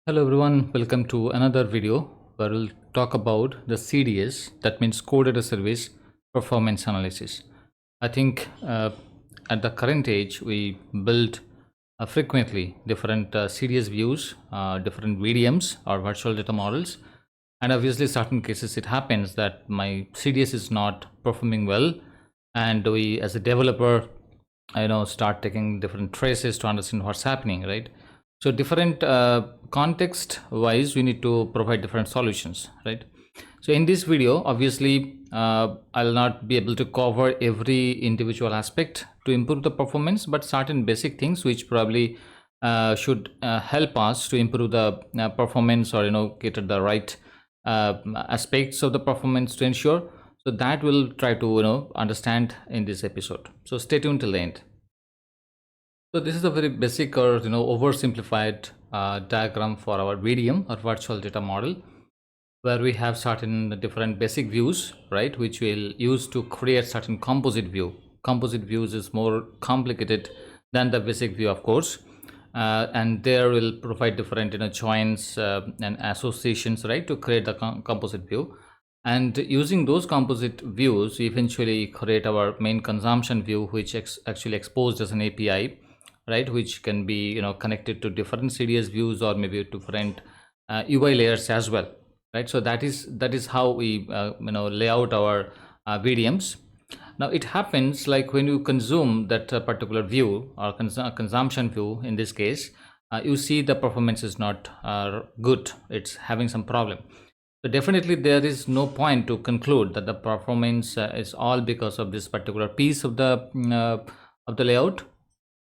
Hello everyone, welcome to another video where we'll talk about the CDS, that means Code as a Service Performance Analysis. I think at the current age, we build frequently different CDS views, different VDMs or virtual data models. And obviously, certain cases it happens that my CDS is not performing well, and we as a developer start taking different traces to understand what's happening, right? So different context wise we need to provide different solutions, right? So in this video obviously I'll not be able to cover every individual aspect to improve the performance, but certain basic things which probably should help us to improve the performance, or get at the right aspects of the performance to ensure. So that we'll try to understand in this episode, so stay tuned till the end. So this is a very basic or oversimplified diagram for our VDM or virtual data model, where we have certain different basic views, right, which we'll use to create certain composite view. Composite views is more complicated than the basic view, of course, and there will provide different joins and associations, right, to create the composite view. And using those composite views, we eventually create our main consumption view, which actually exposed as an API, right, which can be connected to different CDS views or maybe different UI layers as well, right? So that is how we lay out our VDMs. Now it happens like when you consume that particular view or consumption view, in this case, you see the performance is not good, it's having some problem. So definitely there is no point to conclude that the performance is all because of this particular piece of the layout.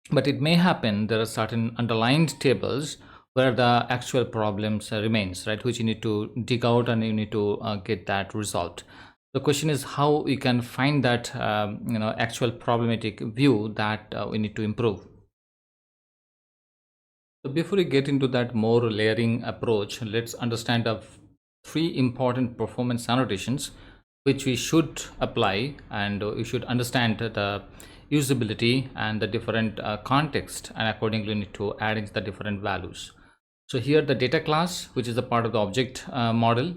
But it may happen there are certain underlined tables where the actual problems remains, right, which you need to dig out and you need to get that resolved. The question is how we can find that actual problematic view that we need to improve. So before we get into that more layering approach, let's understand the three important performance annotations which we should apply, and we should understand the usability and the different context, and accordingly need to add in the different values. So here the data class, which is a part of the object model,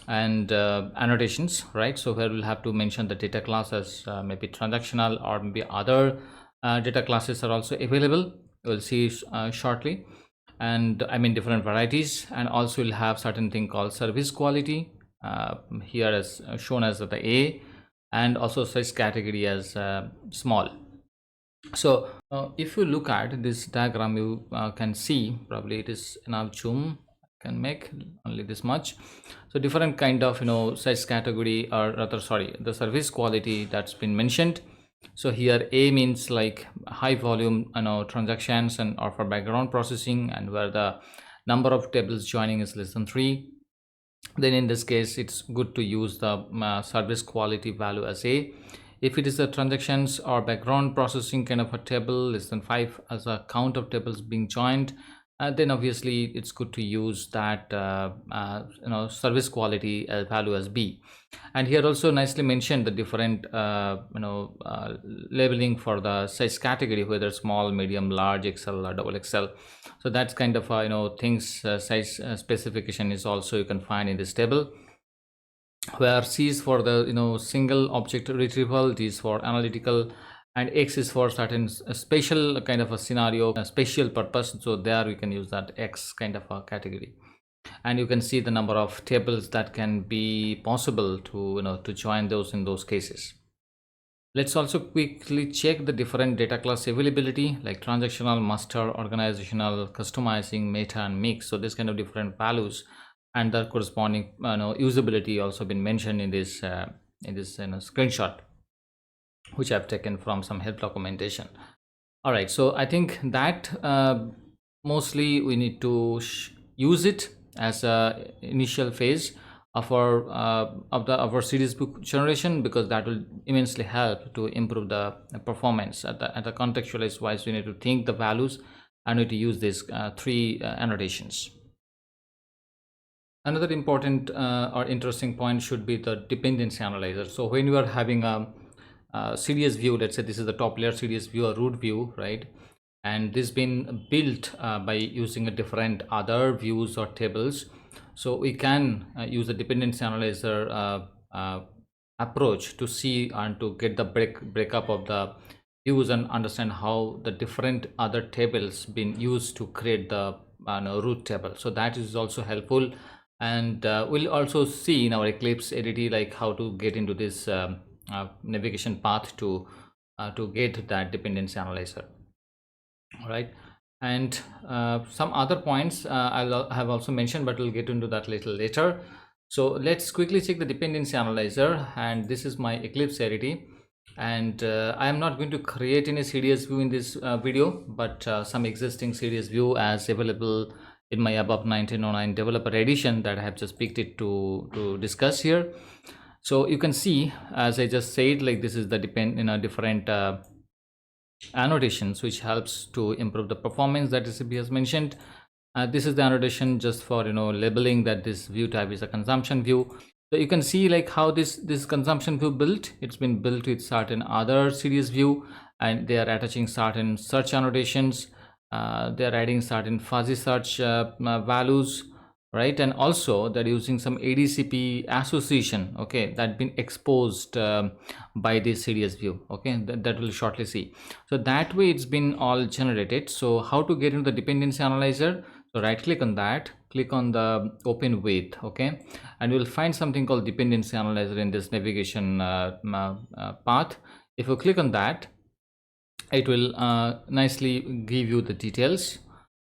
and annotations, right? So where we'll have to mention the data class as maybe transactional, or maybe other data classes are also available, we'll see shortly. And I mean different varieties, and also we'll have certain thing called service quality here as shown as the A, and also size category as small. So if you look at this diagram, you can see, probably it is enough zoom, can make only this much. So different kind of size category, or rather sorry, the service quality that's been mentioned. So here A means like high volume transactions and or for background processing, and where the number of tables joining is less than 3, then in this case it's good to use the service quality value as A. If it is a transactions or background processing kind of a table, less than 5 as a count of tables being joined, then obviously it's good to use that service quality value as B. And here also nicely mentioned the different labeling for the size category, whether small, medium, large, XL or double XL. So that's kind of things, size specification is also you can find in this table, where C is for the single object retrieval, D is for analytical, and X is for certain special kind of a scenario, a special purpose. So there we can use that X kind of a category, and you can see the number of tables that can be possible to to join those in those cases. Let's also quickly check the different data class availability, like transactional, master, organizational, customizing, meta, and mix. So this kind of different values and the corresponding usability also been mentioned in this screenshot, which I've taken from some help documentation. All right, so I think that mostly we need to use it as a initial phase of our series book generation, because that will immensely help to improve the performance at the contextualized wise. We need to think the values and need to use these three annotations. Another important or interesting point should be the dependency analyzer. So when you are having a CDS view, let's say this is the top layer CDS view or root view, right? and this been built by using a different other views or tables. So we can use the dependency analyzer approach to see and to get the breakup of the views and understand how the different other tables been used to create the root table. So that is also helpful, and we'll also see in our Eclipse ADT like how to get into this navigation path to get that dependency analyzer. All right, and some other points I'll have also mentioned, but we'll get into that little later. So let's quickly check the dependency analyzer, and this is my Eclipse array. And I am not going to create any CDS view in this video, but some existing CDS view as available in my above 1909 developer edition that I have just picked it to discuss here. So you can see, as I just said, like this is the different annotations which helps to improve the performance that recipe has mentioned. This is the annotation just for labeling that this view type is a consumption view. So you can see like how this consumption view built. It's been built with certain other series view, and they are attaching certain search annotations. They are adding certain fuzzy search values, right? And also they're using some ADCP association, okay, that been exposed by this CDS view, okay, that we'll shortly see. So that way it's been all generated. So how to get into the dependency analyzer? So right click on that, click on the open with, okay, and you'll find something called dependency analyzer in this navigation path. If you click on that, it will nicely give you the details.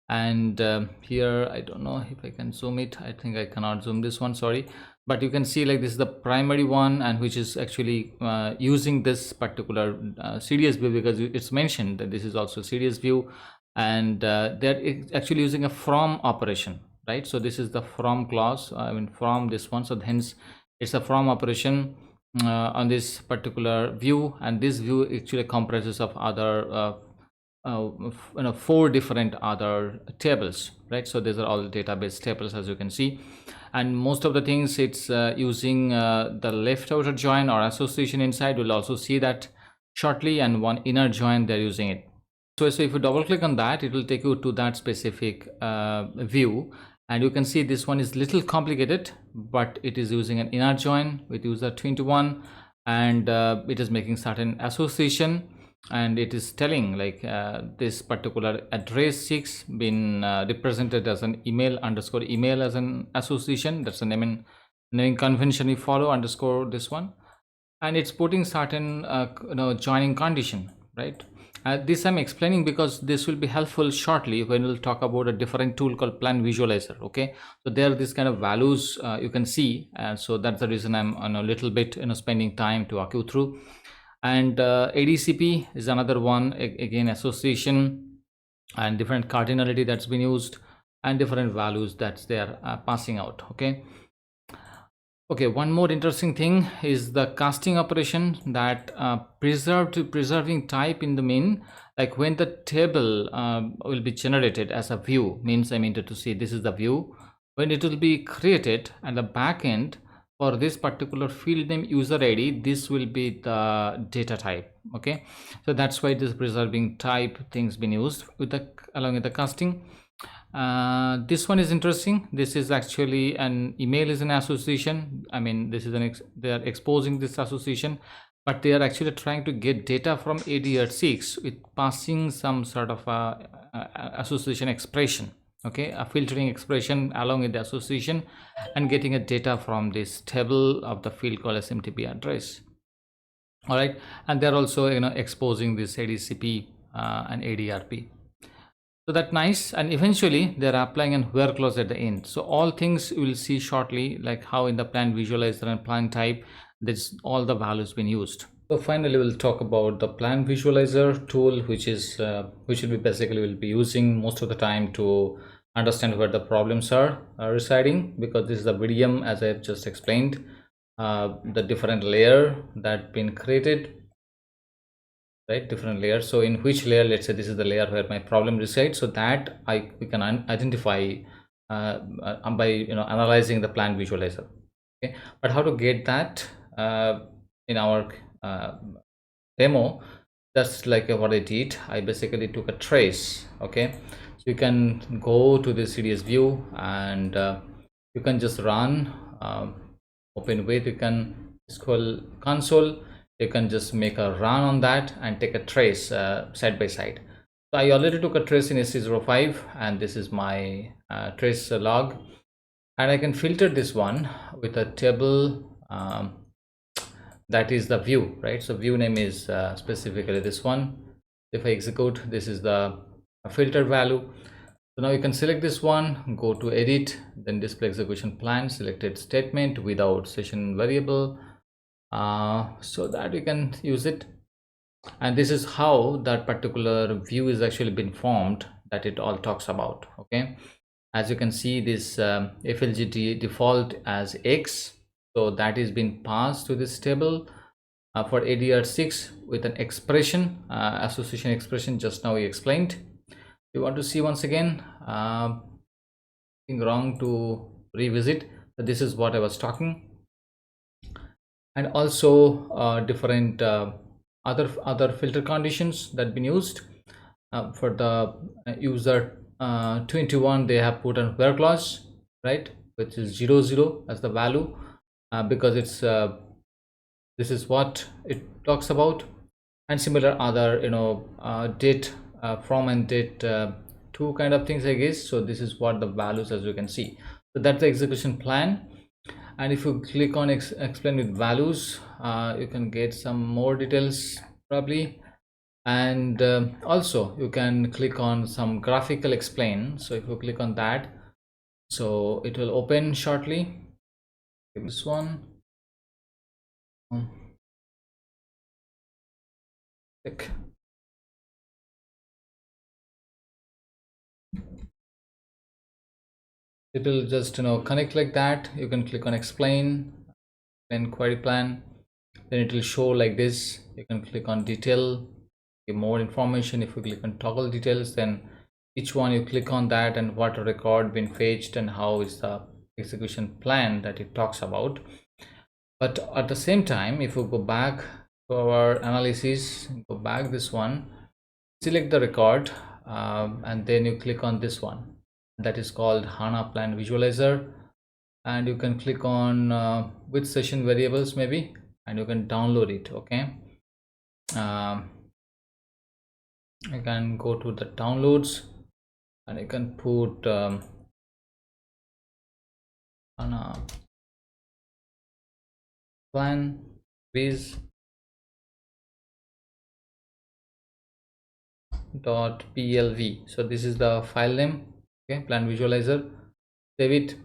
And here I don't know if I can zoom it. I think I cannot zoom this one, sorry, but you can see like this is the primary one, and which is actually using this particular CDS view, because it's mentioned that this is also CDS view, and they're actually using a from operation, right? So this is the from clause, I mean from this one, so hence it's a from operation on this particular view, and this view actually comprises of other 4 different other tables, right? So these are all database tables, as you can see, and most of the things it's using the left outer join or association inside. We'll also see that shortly, and one inner join they're using it. So if you double click on that, it will take you to that specific view, and you can see this one is little complicated, but it is using an inner join with user 21, and it is making certain association, and it is telling like this particular address 6 been represented as an email underscore email as an association. That's the naming convention we follow underscore this one, and it's putting certain joining condition, right? This I'm explaining because this will be helpful shortly when we'll talk about a different tool called plan visualizer, okay? So there are these kind of values you can see, and so that's the reason I'm on a little bit spending time to walk you through. And ADCP is another one, again association and different cardinality that's been used, and different values that they are passing out, okay? Okay, one more interesting thing is the casting operation that preserving type in the main. Like when the table will be generated as a view, means I mean to say this is the view. When it will be created at the backend for this particular field name user ID, this will be the data type. Okay, so that's why this preserving type things been used with the along with the casting. This one is interesting. This is actually an email is an association. I mean, this is they are exposing this association, but they are actually trying to get data from ADR6 with passing some sort of association expression, okay, a filtering expression along with the association, and getting a data from this table of the field called SMTP address. All right, and they're also exposing this ADCP and ADRP. So that's nice, and eventually they're applying an where clause at the end. So all things you will see shortly, like how in the plan visualizer and plan type, this all the values been used. So finally we'll talk about the plan visualizer tool, which is which will be basically will be using most of the time to understand where the problems are residing, because this is the VDM as I have just explained, the different layer that been created, right? Different layers. So in which layer, let's say this is the layer where my problem resides, so that we can identify by analyzing the plan visualizer, okay? But how to get that in our demo? that's like what I did. I basically took a trace. Okay, so you can go to the CDS view, and you can just run, open with, you can scroll console, you can just make a run on that and take a trace side by side. So I already took a trace in SC05, and this is my trace log, and I can filter this one with a table, that is the view, right? So view name is specifically this one. If I execute, this is the filter value. So now you can select this one, go to edit, then display execution plan, selected statement without session variable, so that you can use it. And this is how that particular view is actually been formed, that it all talks about. Okay, as you can see, this FLGT default as X, so that is been passed to this table for ADR6 with an expression, association expression just now we explained. You want to see once again, nothing wrong to revisit. So this is what I was talking. And also different other filter conditions that been used for the user 21. They have put on where clause, right, which is 00 as the value, because it's this is what it talks about. And similar other, date from and date two kind of things, I guess. So this is what the values, as you can see. So that's the execution plan. And if you click on explain with values, you can get some more details probably. And also you can click on some graphical explain. So if you click on that, so it will open shortly. This one, click. It will just connect like that. You can click on explain, then query plan, then it will show like this. You can click on detail, give more information. If you click on toggle details, then each one you click on that and what record been fetched and how is the execution plan that it talks about. But at the same time, if you go back to our analysis, go back this one, select the record, and then you click on this one that is called HANA plan visualizer, and you can click on with session variables maybe, and you can download it. Okay, you can go to the downloads and you can put HANA plan viz .plv. So this is the file name. Okay, plan visualizer, save it,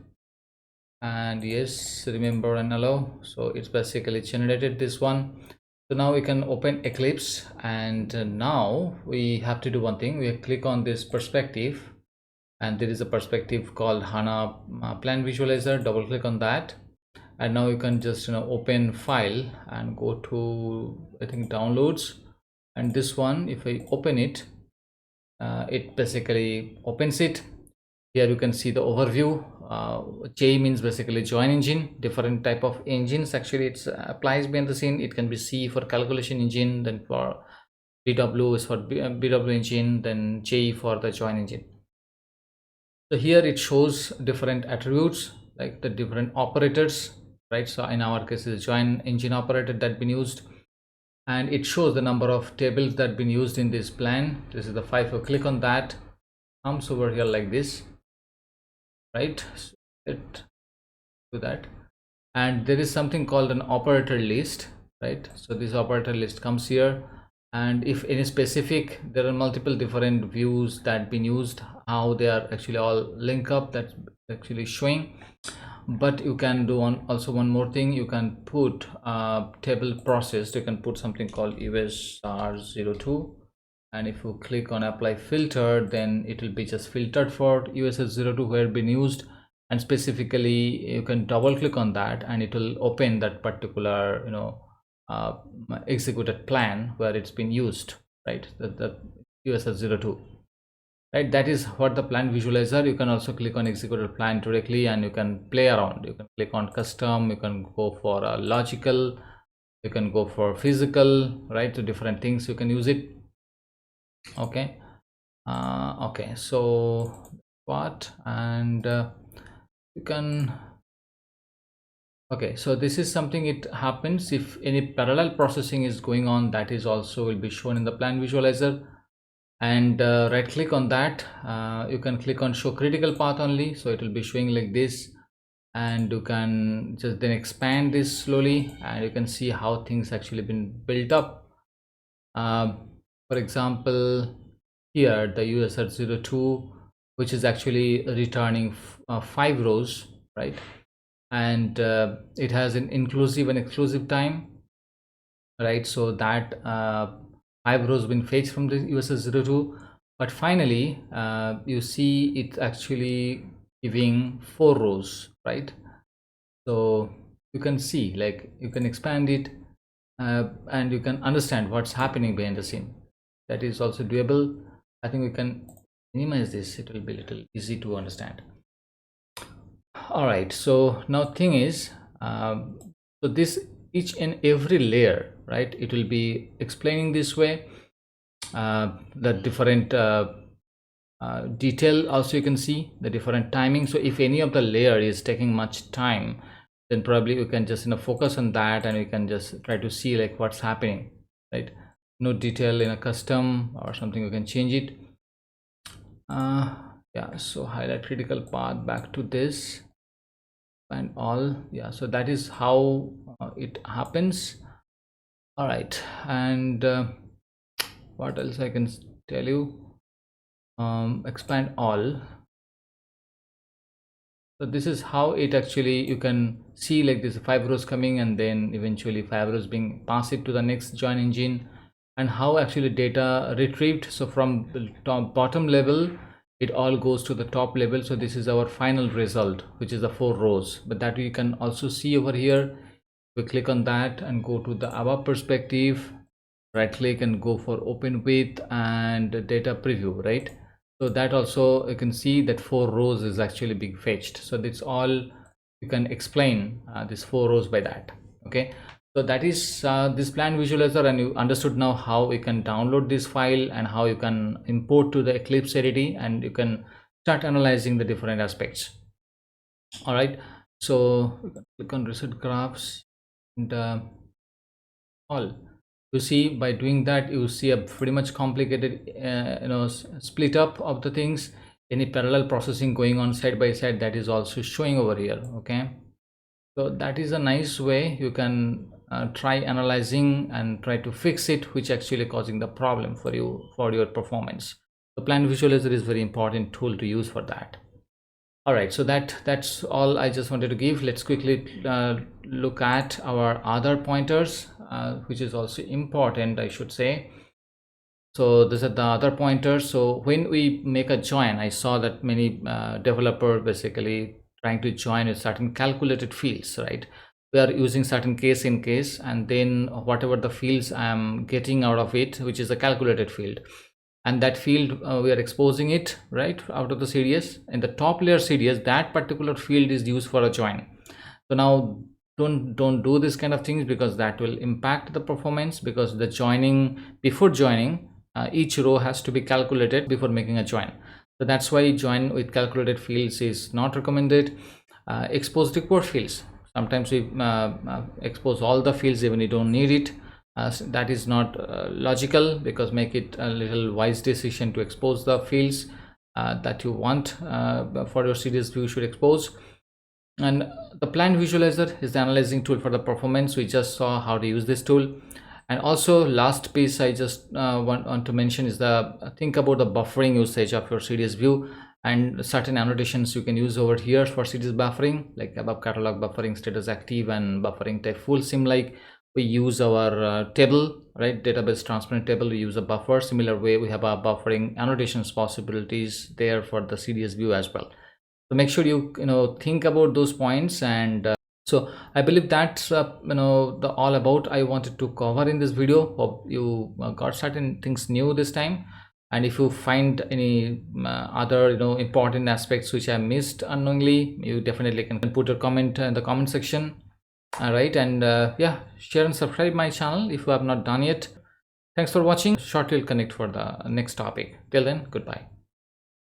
and yes, remember and allow. So it's basically generated this one. So now we can open Eclipse, and now we have to do one thing. We click on this perspective, and there is a perspective called HANA plan visualizer. Double click on that, and now you can just open file and go to, I think, downloads. And this one, if I open it, it basically opens it. Here you can see the overview. J means basically join engine, different type of engines actually it applies behind the scene. It can be C for calculation engine, then for BW is for BW engine, then J for the join engine. So here it shows different attributes like the different operators, right? So in our case is join engine operator that been used, and it shows the number of tables that been used in this plan. This is the 5. You click on that, comes over here like this, right? So it do that, and there is something called an operator list, right? So this operator list comes here, and if any specific, there are multiple different views that been used, how they are actually all link up, that's actually showing. But you can do also one more thing. You can put table processed. You can put something called USR02, and if you click on apply filter, then it will be just filtered for USR02 where been used. And specifically you can double click on that and it will open that particular executed plan where it's been used, right? The USR02, right? That is what the plan visualizer. You can also click on executed plan directly and you can play around. You can click on custom, you can go for a logical, You can go for physical, right, to different things you can use it. Okay. Okay, so what, and you can, okay, so this is something, it happens if any parallel processing is going on, that is also will be shown in the plan visualizer. And right click on that, you can click on show critical path only, so it will be showing like this. And you can just then expand this slowly, and you can see how things actually been built up. For example, here the USR02, which is actually returning 5 rows, right? And it has an inclusive and exclusive time, right? So that 5 rows been fetched from the USR02, but finally you see it actually giving 4 rows, right? So you can see, like, you can expand it, and you can understand what's happening behind the scene. That is also doable. I think we can minimize this, it will be a little easy to understand. All right, so now thing is, so this each and every layer, right, it will be explaining this way, the different detail. Also you can see the different timing. So if any of the layer is taking much time, then probably you can just focus on that, and you can just try to see like what's happening, right? No detail in a custom or something, you can change it. Yeah, so highlight critical path back to this and all. Yeah, so that is how it happens. All right, and what else I can tell you? Expand all. So this is how it actually, you can see like this 5 rows coming, and then eventually 5 rows being passed it to the next join engine, and how actually data retrieved. So from the top bottom level, it all goes to the top level. So this is our final result, which is the 4 rows, but that you can also see over here. We click on that and go to the above perspective, right click and go for open with and data preview, right? So that also you can see that 4 rows is actually being fetched. So that's all you can explain this 4 rows by that. Okay, so that is this plan visualizer, and you understood now how you can download this file and how you can import to the Eclipse entity, and you can start analyzing the different aspects. All right, so you can click on reset graphs, and all you see by doing that, you see a pretty much complicated split up of the things. Any parallel processing going on side by side, that is also showing over here. Okay, so that is a nice way you can try analyzing and try to fix it, which actually causing the problem for you for your performance. The plan visualizer is very important tool to use for that. All right, so that's all I just wanted to give. Let's quickly look at our other pointers, which is also important, I should say. So these are the other pointers. So when we make a join, I saw that many developer basically trying to join with certain calculated fields, right? We are using certain case in case, and then whatever the fields I'm getting out of it, which is a calculated field, and that field we are exposing it right out of the CDS. In the top layer CDS, that particular field is used for a join. So now don't do this kind of things, because that will impact the performance, because the joining, before joining, each row has to be calculated before making a join. So that's why join with calculated fields is not recommended. Expose required fields, sometimes we expose all the fields even you don't need it. That is not logical, because make it a little wise decision to expose the fields that you want for your CDS view should expose. And the plan visualizer is the analyzing tool for the performance. We just saw how to use this tool. And also last piece I just want to mention is the think about the buffering usage of your CDS view, and certain annotations you can use over here for CDS buffering, like above catalog buffering, status active, and buffering type full sim. Like we use our table, right, database transparent table, we use a buffer. Similar way we have our buffering annotations possibilities there for the CDS view as well. So make sure you think about those points. And so I believe that's the all about I wanted to cover in this video. Hope you got certain things new this time. And if you find any other important aspects which I missed unknowingly, you definitely can put a comment in the comment section. All right, and yeah, share and subscribe my channel if you have not done yet. Thanks for watching. Shortly we'll connect for the next topic. Till then, goodbye.